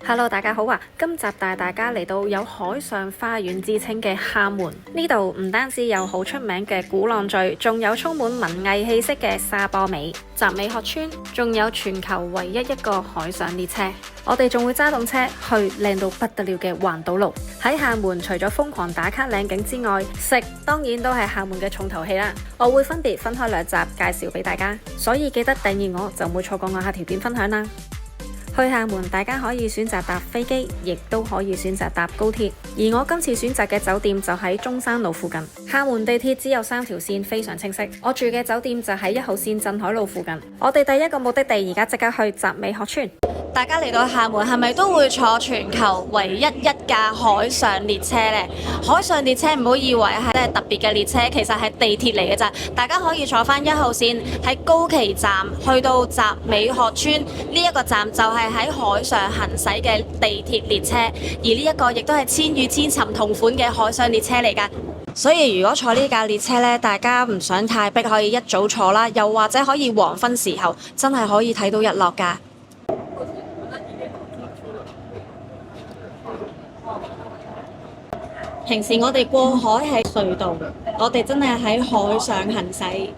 Hello，大家好啊！今集帶大家嚟到有海上花園之稱嘅廈門，呢度唔單止有好出名嘅鼓浪嶼，仲有充滿文藝氣息嘅沙坡尾、集美學村，仲有全球唯一一個海上列車。我哋仲會揸動車去靚到不得了嘅環島路。喺廈門，除咗瘋狂打卡靚景之外，食當然都係廈門嘅重頭戲啦。我會分別分開2集介紹俾大家，所以記得訂閱我，就唔會錯過我下條片分享啦。去廈門，大家可以選擇搭飛機，亦都可以選擇搭高鐵。而我今次選擇嘅酒店就喺中山路附近。廈門地鐵只有3條線，非常清晰。我住嘅酒店就喺1號線鎮海路附近。我哋第一個目的地而家即刻去集美學村。大家嚟到廈門係咪都會坐全球唯一一架海上列車呢？海上列車唔好以為係特別嘅列車，其實係地鐵嚟嘅咋。大家可以坐翻1號線喺高崎站去到集美學村，呢一個站就係喺海上行駛嘅地鐵列車，而呢一個亦都係千與千尋同款嘅海上列車嚟㗎。所以如果坐呢架列車呢，大家唔想太逼，可以一早坐啦，又或者可以黃昏時候，真係可以睇到日落㗎。平時我哋過海係隧道，我哋真係喺海上行駛，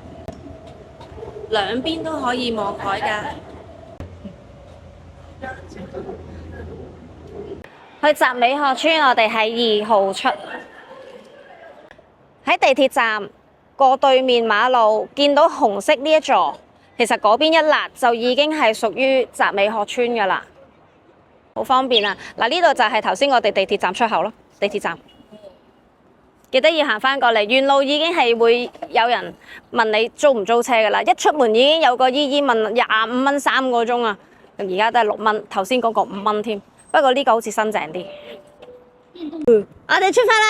兩邊都可以望海㗎。去集美學村，我哋喺2號出，喺地鐵站過對面馬路，見到紅色呢一座，其實嗰邊一捺就已經係屬於集美學村㗎啦，好方便啊！嗱，呢度就係頭先我哋地鐵站出口咯，地鐵站。記得要行返過嚟，沿路已經係會有人問你租唔租車㗎啦。一出門已經有個姨姨問25蚊3個鐘啊，而家都係6蚊，頭先嗰個5蚊添。不過呢個好似新淨啲。我哋出發啦！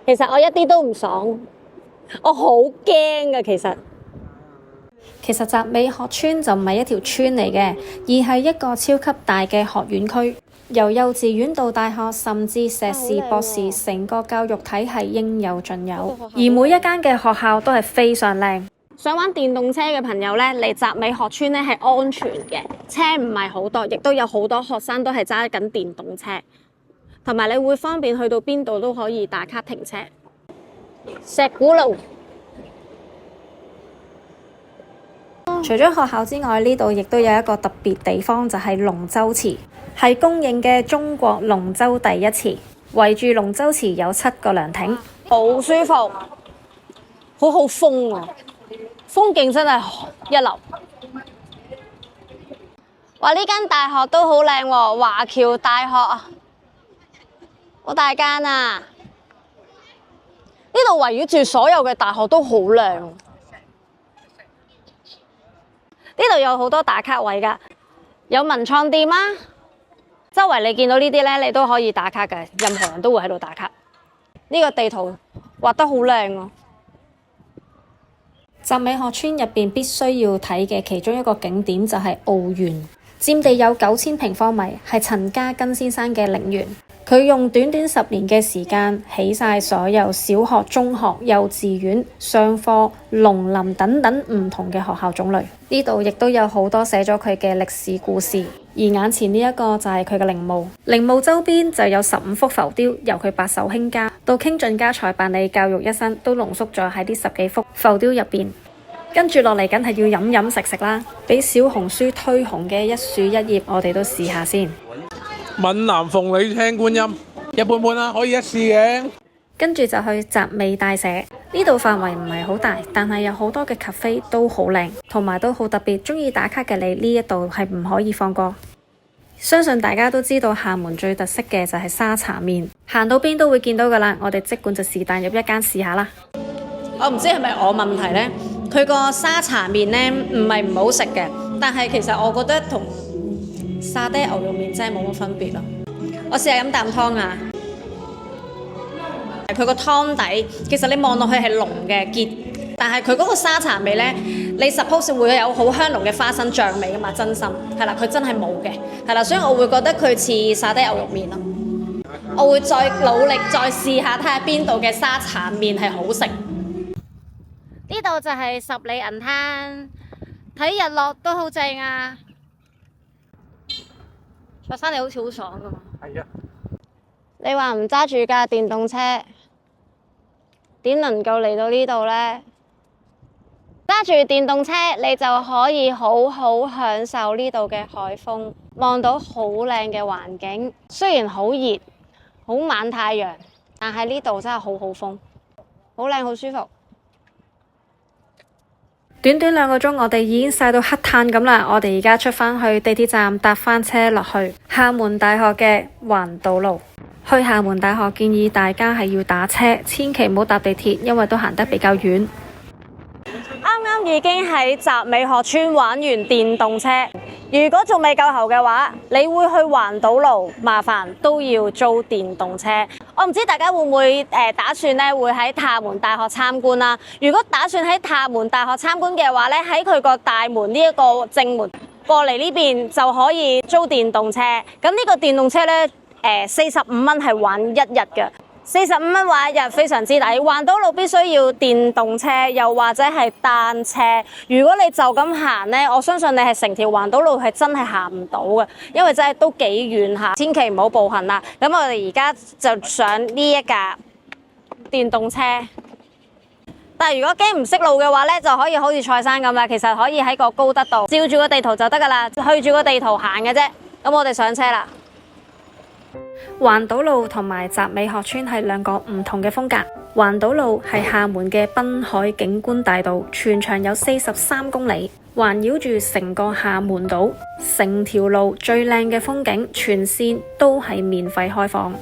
其實我一啲都唔爽，我好驚㗎其實集美學村就唔係一條村嚟嘅，而係一個超級大嘅學院區，由幼稚園到大學，甚至碩士、博士，成個教育體系應有盡有。而每一間嘅學校都係非常靚。想玩電動車嘅朋友呢，嚟集美學村呢係安全嘅，車唔係好多，亦都有好多學生都係揸緊電動車，同埋你會方便去到邊度都可以打卡停車。石鼓路。除咗學校之外，呢度亦都有一個特別地方，就係龍舟池，係公認嘅中國龍舟第一池。圍住龍舟池有7個涼亭，好舒服，好好風啊！風景真係一流。哇！呢間大學都好靚喎，華僑大學啊，好大間啊！呢度圍繞住所有嘅大學都好靚。呢度有好多打卡位㗎，有文創店啊，周圍你見到呢啲呢，你都可以打卡嘅，任何人都會喺度打卡。呢個地圖畫得好靚啊！集美學村入邊必須要睇嘅其中一個景點就係澳園，佔地有9000平方米，係陳嘉庚先生嘅陵園。佢用短短10年嘅時間起晒所有小學、中學、幼稚園、商科、農林等等唔同嘅學校種類。呢度亦都有好多寫咗佢嘅歷史故事。而眼前呢一個就係佢嘅陵墓，陵墓周邊就有15幅浮雕，由佢白手興家到傾盡家財辦理教育一生，都濃縮咗喺呢10幾幅浮雕入邊。跟住落嚟梗係要飲飲食食啦，俾小紅書推紅嘅一樹一葉，我哋都試下先。閩南鳳梨青觀音，一般般啦，可以一試嘅。跟住就去集美大社，呢度範圍唔係好大，但係有好多嘅 cafe 都好靚，同埋都好特別。中意打卡嘅你，呢一度係唔可以放過。相信大家都知道廈門最特色嘅就係沙茶麵，行到邊都會見到噶啦。我哋即管就是但入一間試下啦。我唔知係咪我問題呢？佢個沙茶麵呢唔係唔好食嘅，但係其實我覺得同沙爹牛肉麵真係冇乜分別咯。我試下飲啖湯啊！佢個湯底其實你望落去係濃嘅結，但係佢嗰個沙茶味呢，你 suppose 會有好香濃嘅花生醬味噶嘛，真心係啦，佢真係冇嘅，係啦，所以我會覺得佢似沙爹牛肉麵咯。我會再努力再試下睇下邊度嘅沙茶麵係好食。呢度就係十里銀灘，睇日落都好正啊！學生你好似好爽噶嘛？係啊。你話唔揸住架電動車，點能夠嚟到呢度呢？揸住電動車，你就可以好好享受呢度嘅海風，望到好靚嘅環境。雖然好熱，好猛太陽，但係呢度真係好好風，好靚好舒服。短短2個鐘，我哋已經曬到黑炭咁啦。我哋而家出返去地鐵站搭返車落去廈門大學嘅環島路。去廈門大學建議大家係要打車，千祈唔好搭地鐵，因為都行得比較遠。啱啱已經喺集美學村玩完電動車，如果仲未夠喉嘅話，你會去環島路，麻煩都要租電動車。我唔知大家會唔會打算咧會喺廈門大學參觀啦。如果打算喺廈門大學參觀嘅話咧，喺佢個大門呢一個正門過嚟呢邊就可以租電動車。咁呢個電動車咧，45蚊係玩1日嘅。45蚊玩1日非常之抵，環島路必須要電動車，又或者係單車。如果你就咁行呢，我相信你係成條環島路係真係行唔到嘅，因為真係都幾遠下，千祈唔好步行啦。咁我哋而家就上呢一架電動車，但係如果驚唔識路嘅話呢，就可以好似蔡生咁啦，其實可以喺個高德度照住個地圖就得噶啦，去住個地圖行嘅啫。咁我哋上車啦。環島路同埋集美學村係2個唔同嘅風格。環島路係廈門嘅濱海景觀大道，全長有43公里，環繞住成個廈門島，成條路最靚嘅風景，全線都係免費開放。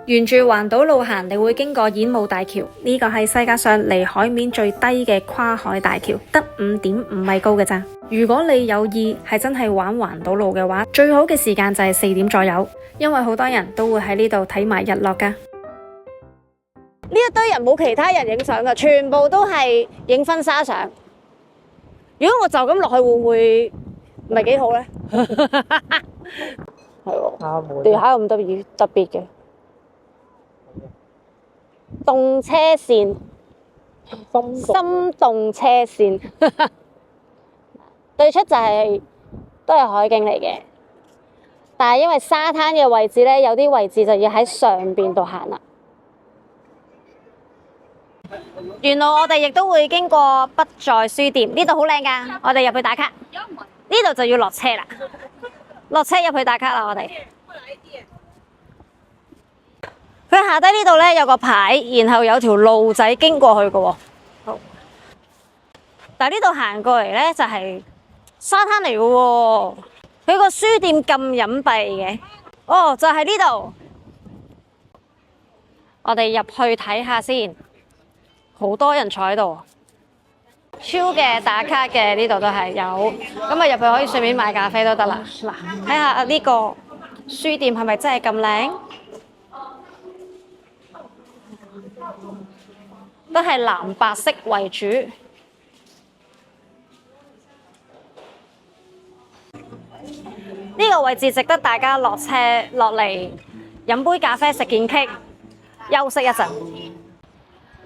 沿住環島路行，你會經過演武大橋，呢個係世界上離海面最低嘅跨海大橋，得5.5米高嘅咋。如果你有意係真係玩環島路嘅話，最好嘅時間就係4點左右，因為好多人都會喺呢度睇埋日落噶。呢一堆人冇其他人影相噶，全部都係影婚紗相。如果我就咁落去，會唔會唔係幾好呢？係喎，地下咁特別嘅。動車線，心動車線，對出就都係海景嚟嘅，但係因為沙灘嘅位置呢，有啲位置就要喺上邊度行啦。沿路我哋亦都會經過不在書店，呢度好靚噶，我哋入去打卡。呢度就要落車啦，落車入去打卡啦，我哋。佢下低呢度呢，有個牌，然後有條路仔經過去嘅喎。好，但係呢度行過嚟呢，就係沙灘嚟嘅喎。佢個書店咁隱蔽嘅，哦，就係呢度。我哋入去睇下先，好多人坐喺度，超嘅打卡嘅呢度都係有。咁啊入去可以順便買咖啡都得啦。嗱，睇下呢個書店係咪真係咁靚？都係藍白色為主。呢個位置值得大家落車落嚟飲杯咖啡，食件 cake，休息一陣。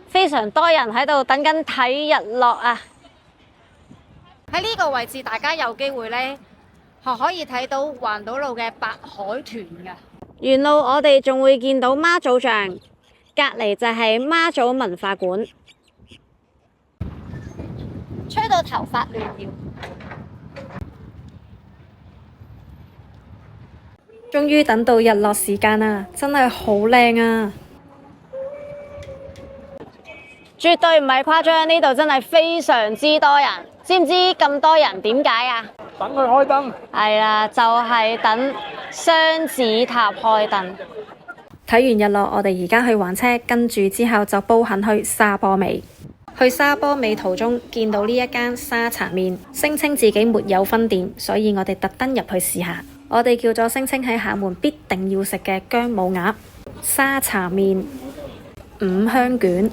非常多人喺度等緊睇日落啊！喺呢個位置，大家有機會呢，可以睇到環島路嘅白海豚㗎。沿路我哋仲會見到媽祖像。隔籬就係媽祖文化館，吹到頭髮亂了。終於等到日落時間啦，真係好靚啊！絕對唔係誇張，呢度真係非常之多人。知唔知咁多人點解啊？等佢開燈。係啦，就係等雙子塔開燈。睇完日落，我哋而家去還車，跟住之後就步行去沙坡尾。去沙坡尾途中見到呢一間沙茶麵，聲稱自己沒有分店，所以我哋特登入去試下。我哋叫咗聲稱喺廈門必定要食嘅姜母鴨、沙茶麵、五香卷。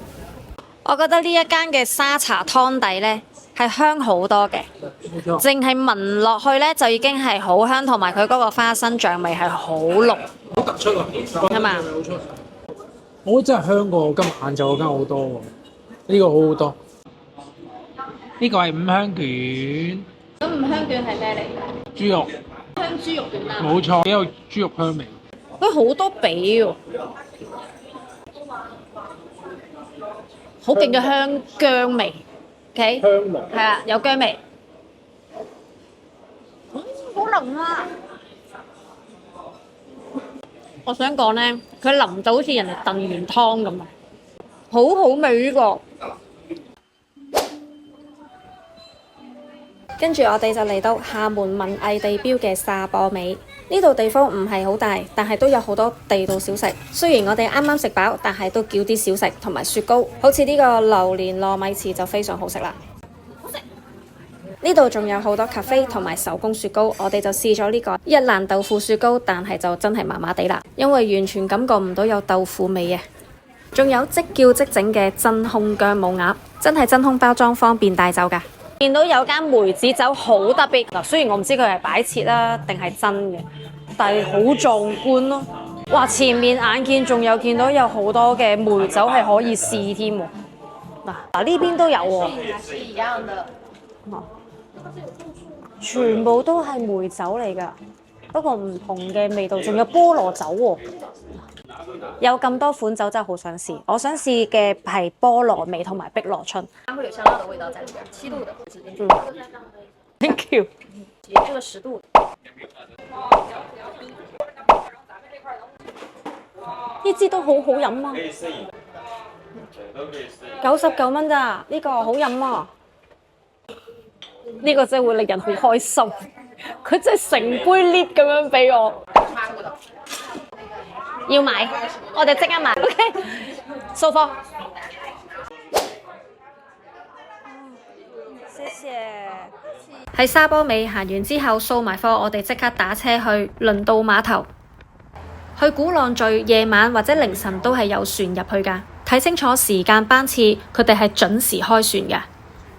我覺得呢一間嘅沙茶湯底呢係香好多嘅，淨係聞落去呢就已經係好香，同埋佢嗰個花生醬味係好濃，好突出啊！係嘛？我真係香過今日晏晝嗰間好多喎，呢個好好多。呢個係五香卷，咁五香卷係咩嚟㗎？豬肉，香豬肉卷啊！冇錯，幾有豬肉香味。佢好多髀喎，好勁嘅香薑味，OK，香濃。係啊，有薑味。好腍啊！我想講咧，佢腍到好似人哋燉完湯咁啊，好好味呢個。跟住我哋就嚟到廈門文藝地標嘅沙坡尾，呢度地方唔係好大，但係都有好多地道小食。雖然我哋啱啱食飽，但係都叫啲小食同埋雪糕，好似呢個榴蓮糯米糍就非常好食啦。呢度仲有好多咖啡同埋手工雪糕，我哋就試咗呢個一蘭豆腐雪糕，但係就真係麻麻地啦，因為完全感覺唔到有豆腐味啊。仲有即叫即整嘅真空薑母鴨，真係真空包裝，方便帶走㗎。見到有間梅子酒好特別嗱，雖然我唔知佢係擺設啦定係真嘅，但係好壯觀咯。哇！前面眼見仲有見到有好多嘅梅酒係可以試添喎。嗱呢邊都有喎。全部都係梅酒嚟㗎，不過唔同嘅味道，仲有菠蘿酒喎。有咁多款酒真係好想試，我想試嘅係菠蘿味同埋碧螺春。它會有香料的味道在裡邊，7度的直接。Thank you。這個10度。呢支都好好飲啊！99蚊咋？呢個好飲啊！呢個真係會令人好開心，佢真係成杯 lit 咁樣俾我。要買，我哋即刻買。OK， 收貨。謝謝。喺沙坡尾行完之後，掃埋貨，我哋即刻打車去輪渡碼頭。去鼓浪嶼夜晚或者凌晨都係有船入去㗎，睇清楚時間班次，佢哋係準時開船㗎。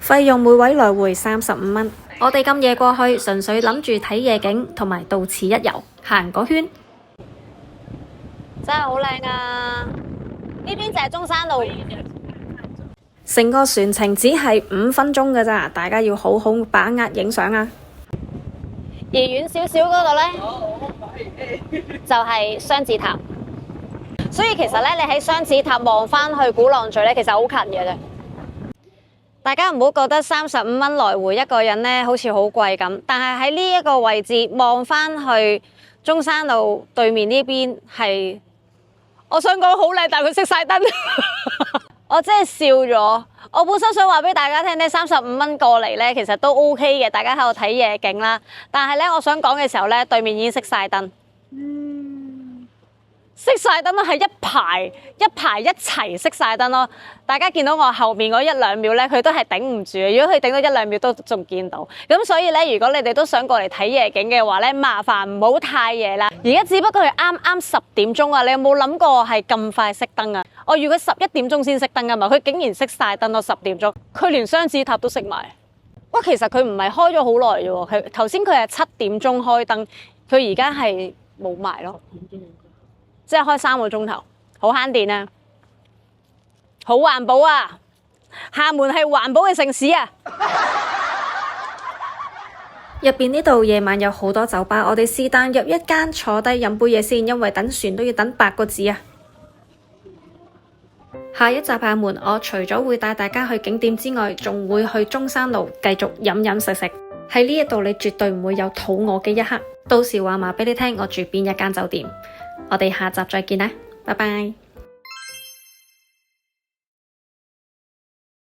費用每位來回35蚊。我哋咁夜過去，純粹諗住睇夜景同埋到此一遊，行個圈。真係好靚啊！呢邊就係中山路。成個船程只係5分鐘㗎咋，大家要好好把握影相啊！而遠少少嗰度呢，就係雙子塔。所以其實呢，你喺雙子塔望返去鼓浪嶼呢，其實好近嘅啫。大家唔好覺得35蚊來回一個人呢好似好貴咁，但係喺呢一個位置望返去中山路對面呢邊係，我想講好靚，但係佢熄晒燈，我真係笑咗。我本身想話俾大家聽呢，35蚊過嚟呢其實都 OK 嘅，大家喺度睇夜景啦。但係呢，我想講嘅時候呢，對面已經熄晒燈。熄晒燈咯，係一排一齊熄晒燈咯。大家見到我後面嗰1-2秒咧，佢都係頂唔住嘅。如果佢頂到1-2秒都仲見到。咁所以咧，如果你哋都想過嚟睇夜景嘅話咧，麻煩唔好太夜啦。而家只不過係啱啱10點鐘啊，你有冇諗過係咁快熄燈啊？我預佢11點鐘先熄燈噶嘛，佢竟然熄晒燈咯，10點鐘，佢連雙子塔都熄埋。哇，其實佢唔係開咗好耐啫喎，佢頭先佢係7點鐘開燈，佢而家係冇埋咯。即係開3個鐘頭，好慳電啊，好環保啊！廈門係環保嘅城市啊！入邊呢度夜晚有好多酒吧，我哋是但入一間坐低飲杯嘢先，因為等船都要等8個字啊！下一集廈門，我除咗會帶大家去景點之外，仲會去中山路繼續飲飲食食。喺呢一度你絕對唔會有肚餓嘅一刻。到時話埋俾你聽，我住邊一間酒店。我哋下集再見啦，拜拜。